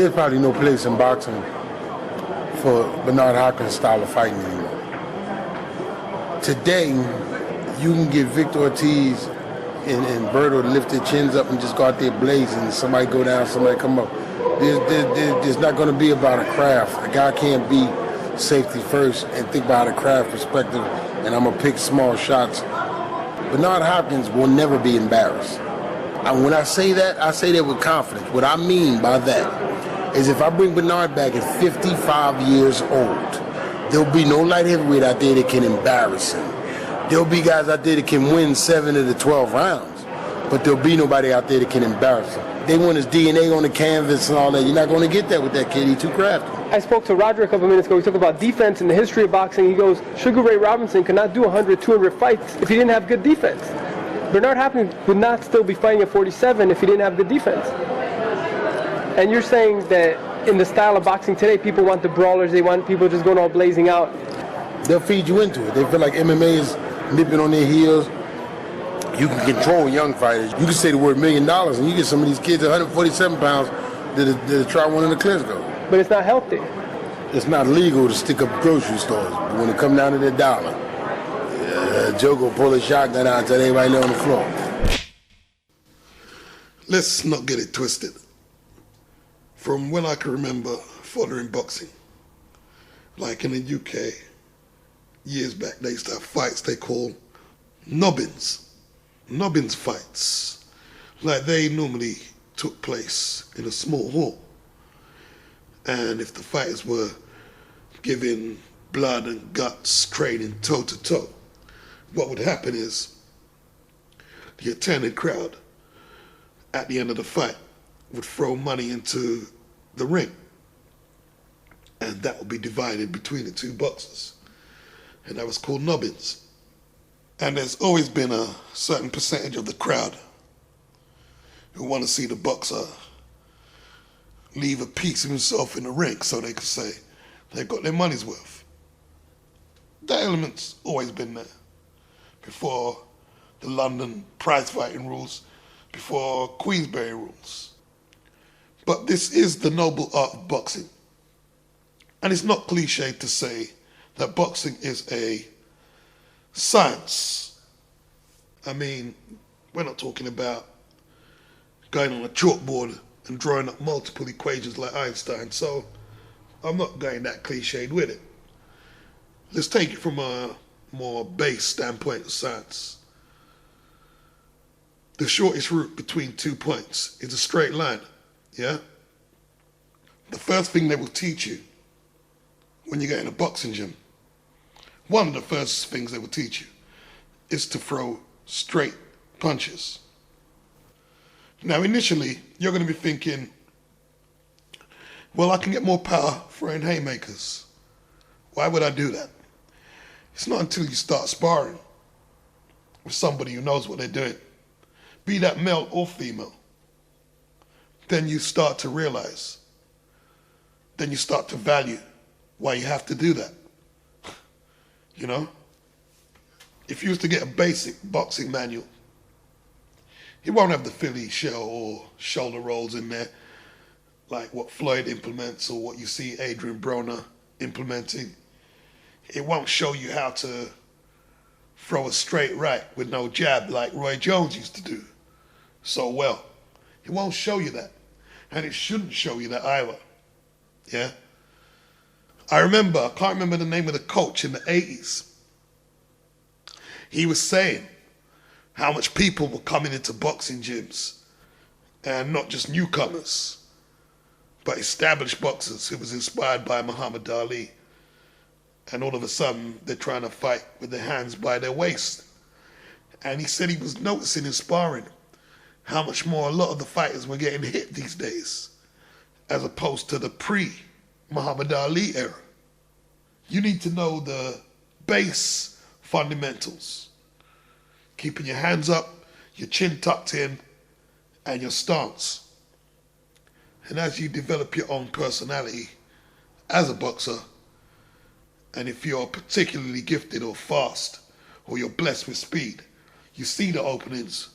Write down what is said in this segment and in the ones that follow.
There's probably no place in boxing for Bernard Hopkins' style of fighting anymore. Today, you can get Victor Ortiz and Berto to lift their chins up and just go out there blazing. Somebody go down, somebody come up. There's not going to be about a craft. A guy can't be safety first and think about a craft perspective, and I'm going to pick small shots. Bernard Hopkins will never be embarrassed. And when I say that with confidence. What I mean by that is if I bring Bernard back at 55 years old, there'll be no light heavyweight out there that can embarrass him. There'll be guys out there that can win 7 of the 12 rounds, but there'll be nobody out there that can embarrass him. They want his DNA on the canvas and all that. You're not going to get that with that kid. He's too crafty. I spoke to Roger a couple minutes ago. We talked about defense and the history of boxing. He goes, Sugar Ray Robinson could not do 100, 200 fights if he didn't have good defense. Bernard Hopkins would not still be fighting at 47 if he didn't have good defense. And you're saying that in the style of boxing today, people want the brawlers. They want people just going all blazing out. They'll feed you into it. They feel like MMA is nipping on their heels. You can control young fighters. You can say the word $1 million and you get some of these kids at 147 pounds that try one in the Klitschko. But it's not healthy. It's not legal to stick up grocery stores. But when it come down to the dollar, Joe will pull a shotgun out until everybody lay on the floor. Let's not get it twisted. From when I can remember following boxing, like in the UK, years back, they used to have fights they call nobbins fights. Like they normally took place in a small hall. And if the fighters were giving blood and guts, training toe to toe, what would happen is the attending crowd at the end of the fight would throw money into the ring. And that would be divided between the two boxers. And that was called nobbins. And there's always been a certain percentage of the crowd who want to see the boxer leave a piece of himself in the ring so they could say they've got their money's worth. That element's always been there. Before the London prize fighting rules, before Queensberry rules. But this is the noble art of boxing. And it's not cliche to say that boxing is a science. I mean, we're not talking about going on a chalkboard and drawing up multiple equations like Einstein, so I'm not going that cliched with it. Let's take it from a more base standpoint of science. The shortest route between 2 points is a straight line, yeah? The first thing they will teach you when you get in a boxing gym, one of the first things they will teach you is to throw straight punches. Now initially, you're going to be thinking, well, I can get more power throwing haymakers. Why would I do that? It's not until you start sparring with somebody who knows what they're doing, be that male or female, then you start to realize, then you start to value why you have to do that. You know? If you was to get a basic boxing manual, it won't have the Philly shell or shoulder rolls in there like what Floyd implements or what you see Adrian Broner implementing. It won't show you how to throw a straight right with no jab like Roy Jones used to do so well. It won't show you that. And it shouldn't show you that either. Yeah? I can't remember the name of the coach in the 80s. He was saying how much people were coming into boxing gyms, and not just newcomers, but established boxers who was inspired by Muhammad Ali. And all of a sudden, they're trying to fight with their hands by their waist. And he said he was noticing in sparring how much more a lot of the fighters were getting hit these days, as opposed to the pre-Muhammad Ali era. You need to know the base fundamentals. Keeping your hands up, your chin tucked in, and your stance. And as you develop your own personality as a boxer, and if you're particularly gifted or fast, or you're blessed with speed, you see the openings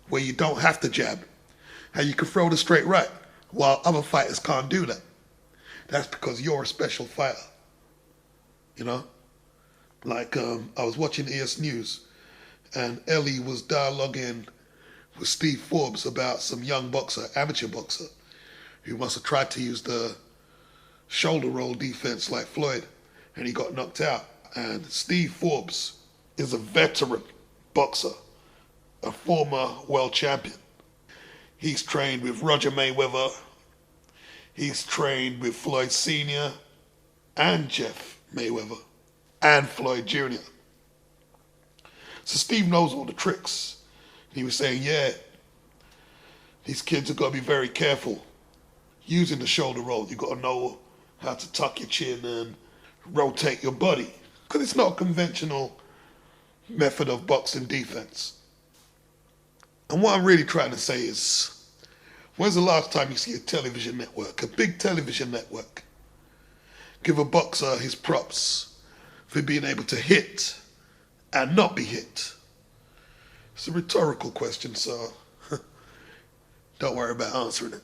where you don't have to jab, and you can throw the straight right while other fighters can't do that. That's because you're a special fighter. You know? Like, I was watching ES News, and Ellie was dialoguing with Steve Forbes about some young boxer, amateur boxer, who must have tried to use the shoulder roll defense like Floyd, and he got knocked out. And Steve Forbes is a veteran boxer, a former world champion. He's trained with Roger Mayweather, he's trained with Floyd Sr. and Jeff Mayweather and Floyd Jr. So Steve knows all the tricks. He was saying, yeah, these kids have got to be very careful using the shoulder roll. You've got to know how to tuck your chin and rotate your body, because it's not a conventional method of boxing defense. And what I'm really trying to say is, when's the last time you see a television network, a big television network, give a boxer his props for being able to hit and not be hit? It's a rhetorical question, so don't worry about answering it.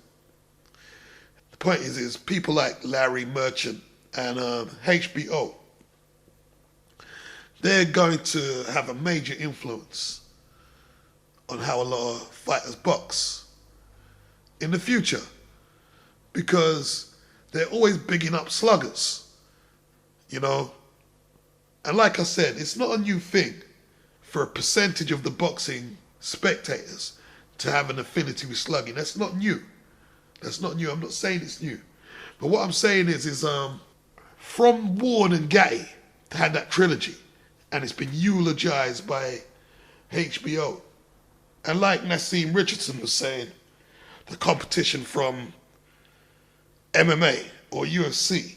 The point is people like Larry Merchant and HBO, they're going to have a major influence on how a lot of fighters box in the future, because they're always bigging up sluggers, you know? And like I said, it's not a new thing for a percentage of the boxing spectators to have an affinity with slugging. That's not new. That's not new. I'm not saying it's new. But what I'm saying is from Ward and Gatti had that trilogy, and it's been eulogized by HBO. And like Nassim Richardson was saying, the competition from MMA or UFC,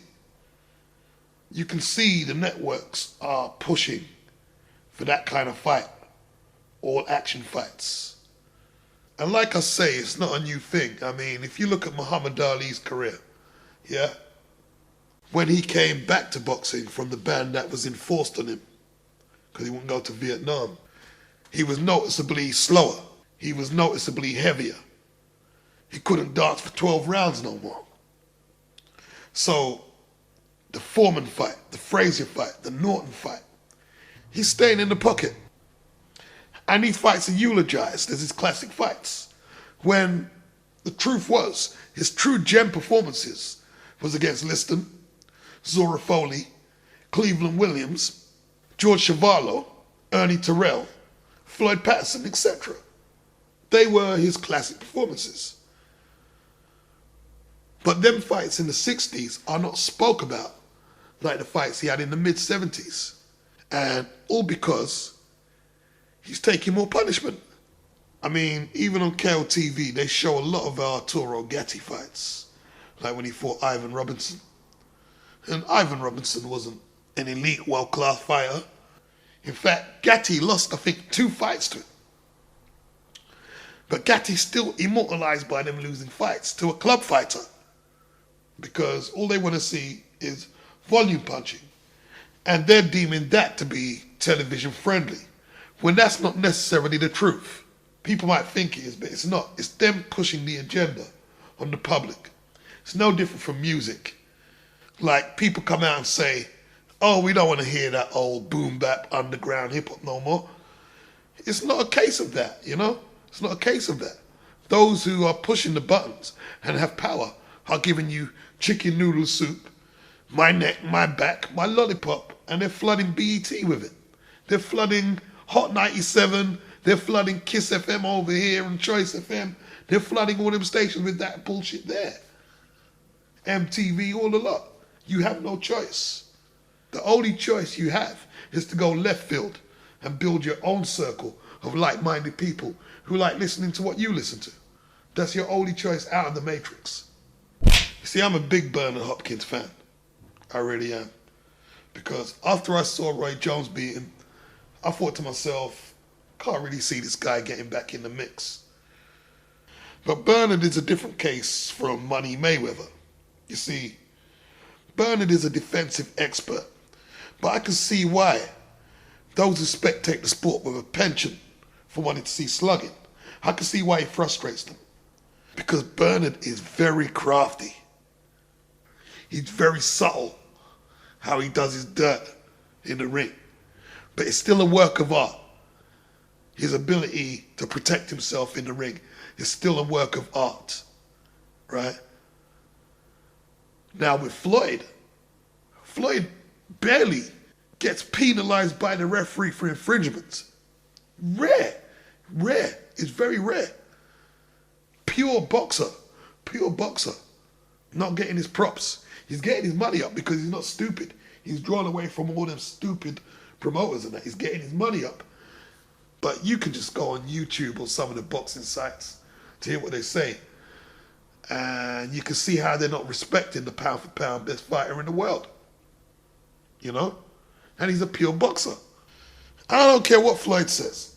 you can see the networks are pushing for that kind of fight, all action fights. And like I say, it's not a new thing. I mean, if you look at Muhammad Ali's career, yeah, when he came back to boxing from the ban that was enforced on him, because he wouldn't go to Vietnam, he was noticeably slower. He was noticeably heavier. He couldn't dance for 12 rounds no more. So the Foreman fight, the Frazier fight, the Norton fight, he's staying in the pocket. And these fights are eulogized as his classic fights, when the truth was, his true gem performances was against Liston, Zora Foley, Cleveland Williams, George Chuvalo, Ernie Terrell, Floyd Patterson, etc. They were his classic performances. But them fights in the 60s are not spoke about like the fights he had in the mid-70s. And all because he's taking more punishment. I mean, even on KOTV, they show a lot of Arturo Gatti fights, like when he fought Ivan Robinson. And Ivan Robinson wasn't an elite, world-class fighter. In fact, Gatti lost, I think, 2 fights to him. But Gatti's still immortalized by them losing fights to a club fighter, because all they want to see is volume punching. And they're deeming that to be television friendly, when that's not necessarily the truth. People might think it is, but it's not. It's them pushing the agenda on the public. It's no different from music. Like, people come out and say, oh, we don't want to hear that old boom bap underground hip hop no more. It's not a case of that, you know? It's not a case of that. Those who are pushing the buttons and have power are giving you chicken noodle soup, my neck, my back, my lollipop, and they're flooding BET with it. They're flooding Hot 97, they're flooding Kiss FM over here and Choice FM. They're flooding all them stations with that bullshit there. MTV, all a lot. You have no choice. The only choice you have is to go left field and build your own circle of like-minded people who like listening to what you listen to. That's your only choice out of the matrix. You see, I'm a big Bernard Hopkins fan. I really am. Because after I saw Roy Jones beaten, I thought to myself, can't really see this guy getting back in the mix. But Bernard is a different case from Money Mayweather. You see, Bernard is a defensive expert, but I can see why those who spectate the sport with a penchant for wanting to see slugging, I can see why it frustrates them. because Bernard is very crafty. He's very subtle how he does his dirt in the ring. But it's still a work of art. His ability to protect himself in the ring is still a work of art, right? Now with Floyd barely gets penalized by the referee for infringements. Rare. It's very rare. Pure boxer. Not getting his props. He's getting his money up because he's not stupid. He's drawn away from all them stupid promoters and that. He's getting his money up. But you can just go on YouTube or some of the boxing sites to hear what they say. And you can see how they're not respecting the pound for pound best fighter in the world. You know? And he's a pure boxer. I don't care what Floyd says.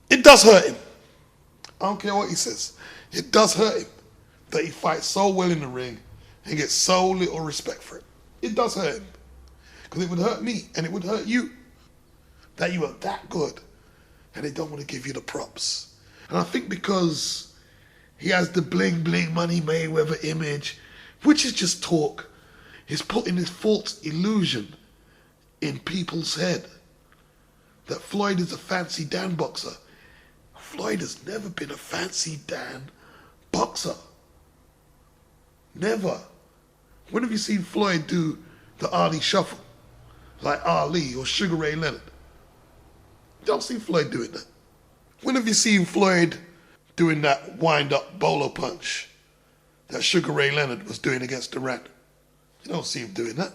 It does hurt him. I don't care what he says. It does hurt him that he fights so well in the ring and gets so little respect for it. It does hurt him. Because it would hurt me and it would hurt you. That you are that good and they don't want to give you the props. And I think because he has the bling bling Money Mayweather image, which is just talk, he's putting this false illusion in people's head that Floyd is a fancy Dan boxer. Floyd has never been a fancy Dan boxer. Never. When have you seen Floyd do the Ali shuffle? Like Ali or Sugar Ray Leonard? You don't see Floyd doing that. When have you seen Floyd doing that wind-up bolo punch that Sugar Ray Leonard was doing against Durant? You don't see him doing that.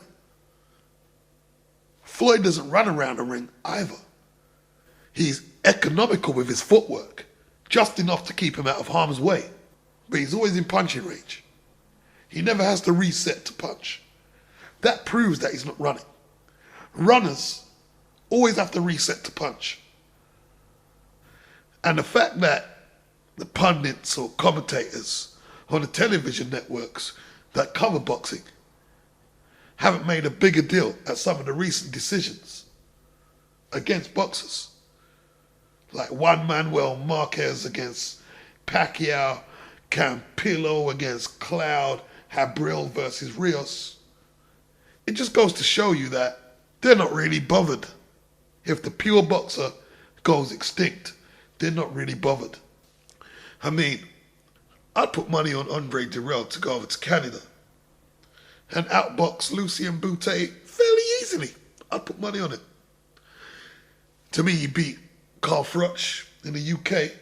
Floyd doesn't run around the ring either. He's economical with his footwork, just enough to keep him out of harm's way. But he's always in punching range. He never has to reset to punch. That proves that he's not running. Runners always have to reset to punch. And the fact that the pundits or commentators on the television networks that cover boxing haven't made a bigger deal at some of the recent decisions against boxers, like Juan Manuel Marquez against Pacquiao, Campillo against Cloud, Habril versus Rios. It just goes to show you that they're not really bothered. If the pure boxer goes extinct, they're not really bothered. I mean, I'd put money on Andre Dirrell to go over to Canada and outbox Lucien Boutte fairly easily. I'd put money on it. To me, he beat Carl Froch in the UK.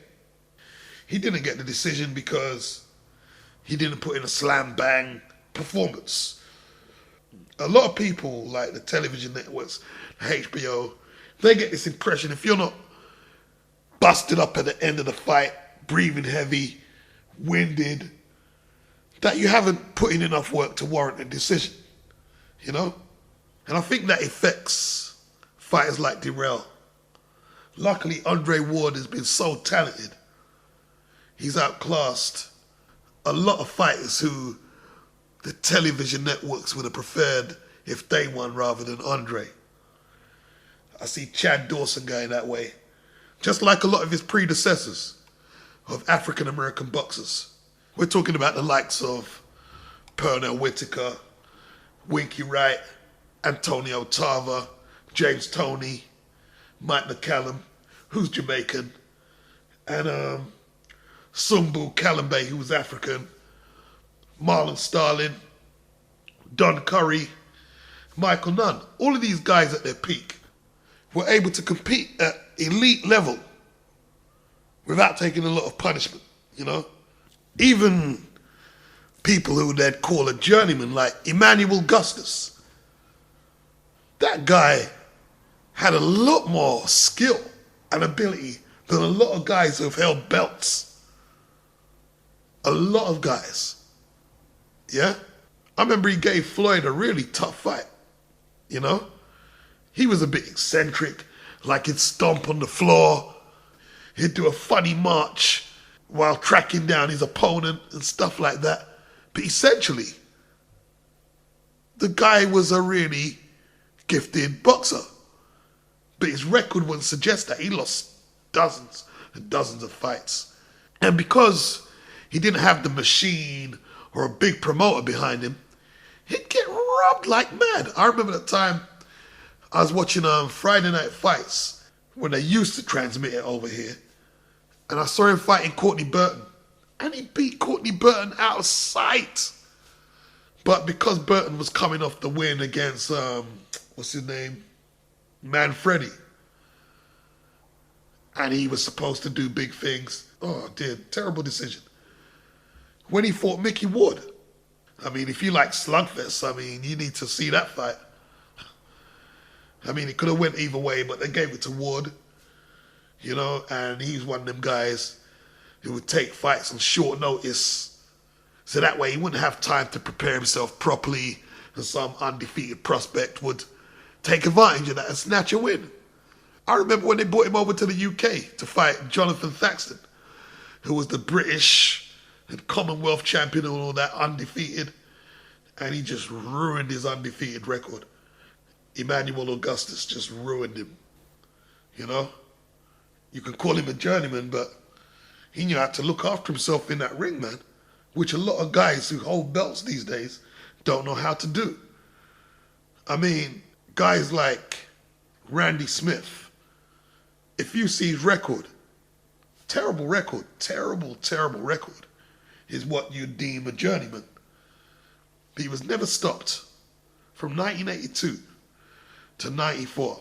He didn't get the decision because he didn't put in a slam bang performance. A lot of people, like the television networks, HBO, they get this impression if you're not busted up at the end of the fight, breathing heavy, winded, that you haven't put in enough work to warrant a decision, you know? And I think that affects fighters like Dirrell. Luckily, Andre Ward has been so talented. He's outclassed a lot of fighters who the television networks would have preferred if they won rather than Andre. I see Chad Dawson going that way, just like a lot of his predecessors of African-American boxers. We're talking about the likes of Pernell Whitaker, Winky Wright, Antonio Tarver, James Toney, Mike McCallum, who's Jamaican, and Sumbu Kalambe, who was African, Marlon Starling, Don Curry, Michael Nunn. All of these guys at their peak were able to compete at elite level without taking a lot of punishment, you know? Even people who they'd call a journeyman like Emmanuel Gustus. That guy had a lot more skill and ability than a lot of guys who have held belts. A lot of guys. Yeah? I remember he gave Floyd a really tough fight, you know? He was a bit eccentric, like he'd stomp on the floor, he'd do a funny march while tracking down his opponent and stuff like that. But essentially, the guy was a really gifted boxer. But his record wouldn't suggest that. He lost dozens and dozens of fights. And because he didn't have the machine or a big promoter behind him, he'd get robbed like mad. I remember the time I was watching Friday Night Fights when they used to transmit it over here, and I saw him fighting Courtney Burton, and he beat Courtney Burton out of sight. But because Burton was coming off the win against, what's his name? Manfredi, and he was supposed to do big things. Oh dear, terrible decision. When he fought Mickey Ward, I mean, if you like slugfests, I mean, you need to see that fight. I mean, it could have went either way, but they gave it to Ward, you know, and he's one of them guys who would take fights on short notice, so that way he wouldn't have time to prepare himself properly, and some undefeated prospect would take advantage of that and snatch a win. I remember when they brought him over to the UK to fight Jonathan Thaxton, who was the British and Commonwealth champion and all that, undefeated, and he just ruined his undefeated record. Emmanuel Augustus just ruined him, you know? You can call him a journeyman, but he knew how to look after himself in that ring, man, which a lot of guys who hold belts these days don't know how to do. I mean, guys like Randy Smith, if you see his record, terrible record, terrible record, is what you deem a journeyman. But he was never stopped from 1982 to 94.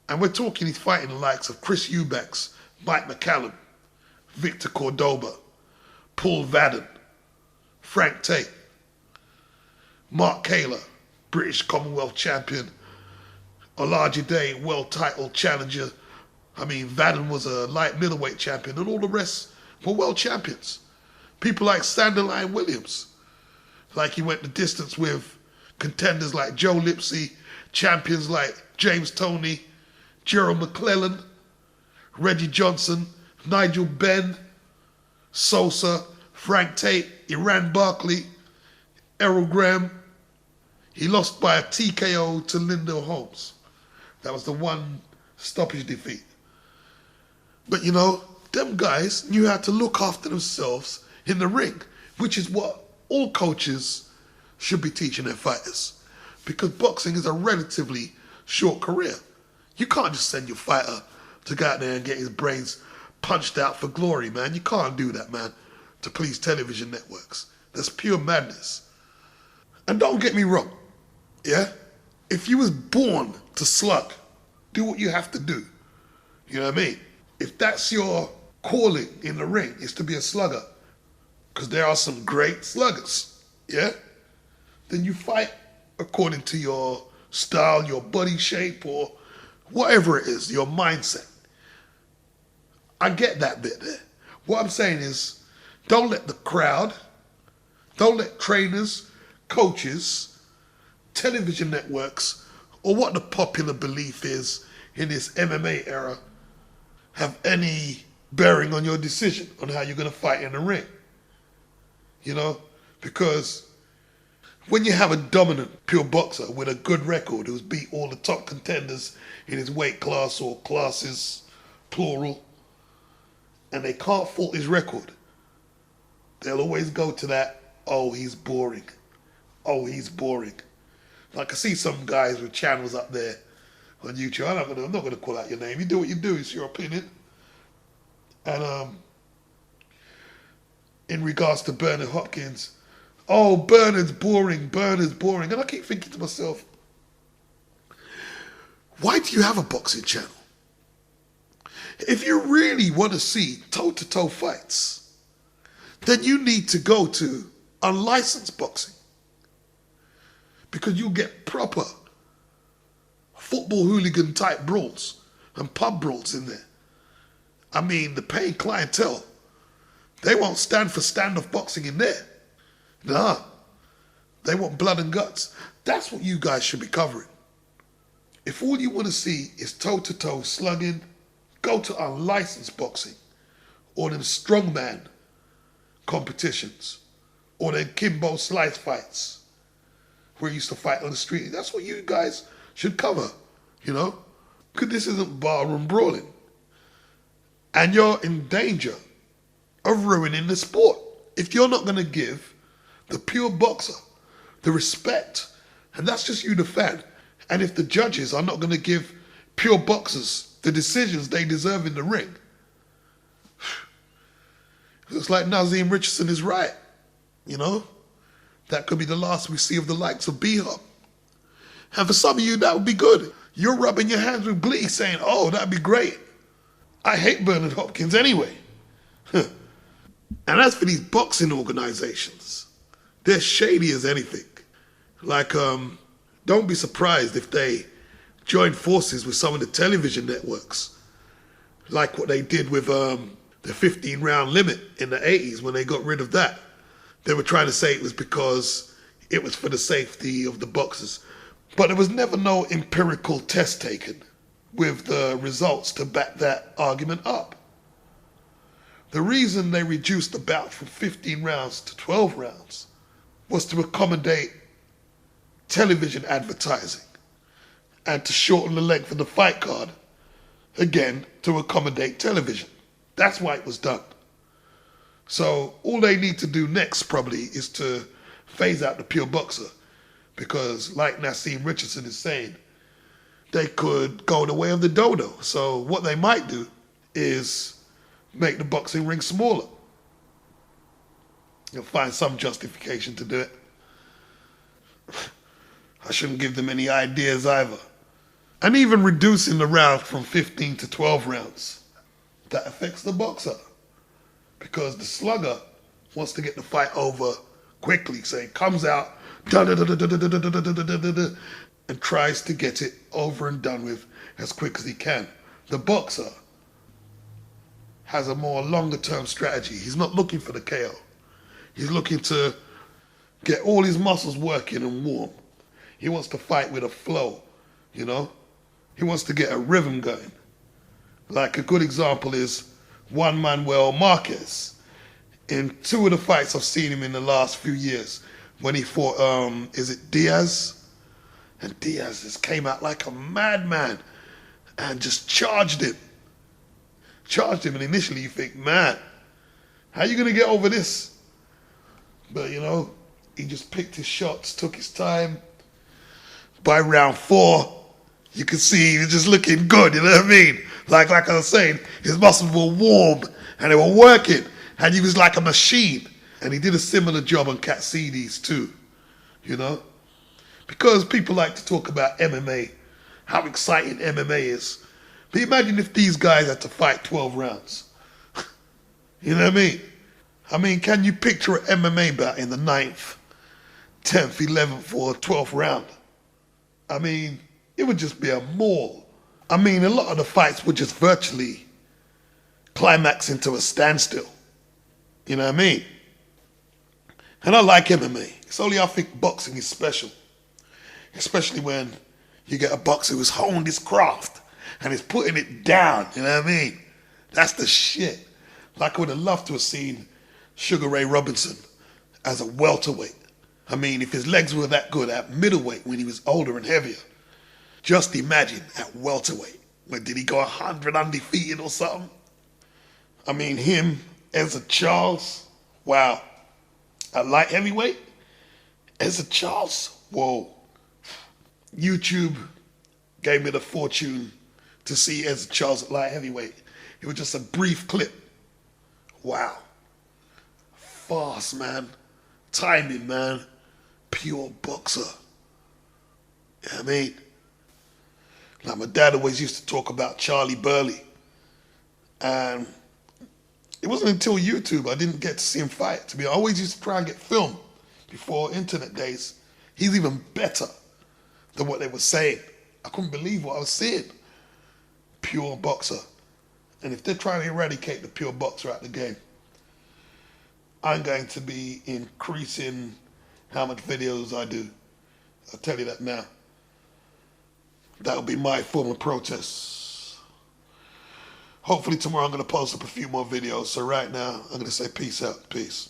And we're talking he's fighting the likes of Chris Eubanks, Mike McCallum, Victor Cordoba, Paul Vadden, Frank Tate, Mark Kaler, British Commonwealth champion, Olajide, world title challenger. I mean, Vadden was a light middleweight champion, and all the rest were world champions. People like Sanderline Williams, like he went the distance with contenders like Joe Lipsy, champions like James Toney, Gerald McClellan, Reggie Johnson, Nigel Benn, Sosa, Frank Tate, Iran Barkley, Errol Graham. He lost by a TKO to Lindo Holmes. That was the one stoppage defeat. But you know, them guys knew how to look after themselves in the ring, which is what all coaches should be teaching their fighters. Because boxing is a relatively short career. You can't just send your fighter to go out there and get his brains punched out for glory, man. You can't do that, man, to please television networks. That's pure madness. And don't get me wrong, yeah? If you was born to slug, do what you have to do. You know what I mean? If that's your calling in the ring, is to be a slugger, because there are some great sluggers, yeah? Then you fight according to your style, your body shape, or whatever it is, your mindset. I get that bit there. What I'm saying is, don't let the crowd, don't let trainers, coaches, television networks, or what the popular belief is in this MMA era have any bearing on your decision on how you're going to fight in the ring. You know, because when you have a dominant pure boxer with a good record who's beat all the top contenders in his weight class or classes, plural, and they can't fault his record, they'll always go to that, oh, he's boring. Oh, he's boring. Like I see some guys with channels up there on YouTube. I'm not going to call out your name. You do what you do. It's your opinion. And in regards to Bernard Hopkins, oh, Bernard's boring. And I keep thinking to myself, why do you have a boxing channel? If you really want to see toe-to-toe fights, then you need to go to unlicensed boxing. Because you'll get proper football hooligan type brawls and pub brawls in there. I mean, the paying clientele, they won't stand for standoff boxing in there. Nah, they want blood and guts. That's what you guys should be covering. If all you want to see is toe-to-toe slugging, go to unlicensed boxing or them strongman competitions or them Kimbo Slice fights where you used to fight on the street. That's what you guys should cover, you know? Because this isn't barroom brawling. And you're in danger of ruining the sport. If you're not going to give the pure boxer the respect, and that's just you, the fan, and if the judges are not going to give pure boxers the decisions they deserve in the ring, looks like Naseem Richardson is right. You know, that could be the last we see of the likes of B-Hop. And for some of you, that would be good. You're rubbing your hands with glee saying, oh, that'd be great. I hate Bernard Hopkins anyway. And as for these boxing organizations, they're shady as anything. Like, don't be surprised if they join forces with some of the television networks, like what they did with the 15-round limit in the 80s when they got rid of that. They were trying to say it was because it was for the safety of the boxers. But there was never no empirical test taken with the results to back that argument up. The reason they reduced the bout from 15 rounds to 12 rounds was to accommodate television advertising and to shorten the length of the fight card, again, to accommodate television. That's why it was done. So all they need to do next probably is to phase out the pure boxer, because like Naseem Richardson is saying, they could go the way of the dodo. So what they might do is make the boxing ring smaller. You'll find some justification to do it. I shouldn't give them any ideas either. And even reducing the round from 15 to 12 rounds, that affects the boxer. Because the slugger wants to get the fight over quickly, so he comes out and tries to get it over and done with as quick as he can. The boxer has a more longer term strategy. He's not looking for the KO. He's looking to get all his muscles working and warm. He wants to fight with a flow, you know? He wants to get a rhythm going. Like a good example is Juan Manuel Marquez. In two of the fights I've seen him in the last few years, when he fought, is it Diaz? And Diaz just came out like a madman and just charged him. And initially you think, man, how are you going to get over this? But, you know, he just picked his shots, took his time. By round 4, you could see he was just looking good, you know what I mean? Like I was saying, his muscles were warm and they were working and he was like a machine. And he did a similar job on Katsides too, you know? Because people like to talk about MMA, how exciting MMA is. But imagine if these guys had to fight 12 rounds. You know what I mean? I mean, can you picture an MMA bout in the 9th, 10th, 11th, or 12th round? I mean, it would just be a maul. I mean, a lot of the fights would just virtually climax into a standstill. You know what I mean? And I like MMA. It's only I think boxing is special. Especially when you get a boxer who's honed his craft and is putting it down, you know what I mean? That's the shit. Like I would have loved to have seen Sugar Ray Robinson as a welterweight. I mean, if his legs were that good at middleweight when he was older and heavier, just imagine at welterweight. Like, did he go 100 undefeated or something? I mean, him, Ezra Charles, wow. At light heavyweight, Ezra Charles, whoa. YouTube gave me the fortune to see Ezra Charles at light heavyweight. It was just a brief clip. Wow. Fast, man. Timing, man. Pure boxer. You know what I mean? Like my dad always used to talk about Charlie Burley. And it wasn't until YouTube I didn't get to see him fight. I always used to try and get film before internet days. He's even better than what they were saying. I couldn't believe what I was seeing. Pure boxer. And if they're trying to eradicate the pure boxer out of the game, I'm going to be increasing how much videos I do. I'll tell you that now. That'll be my form of protest. Hopefully tomorrow I'm going to post up a few more videos. So right now, I'm going to say peace out. Peace.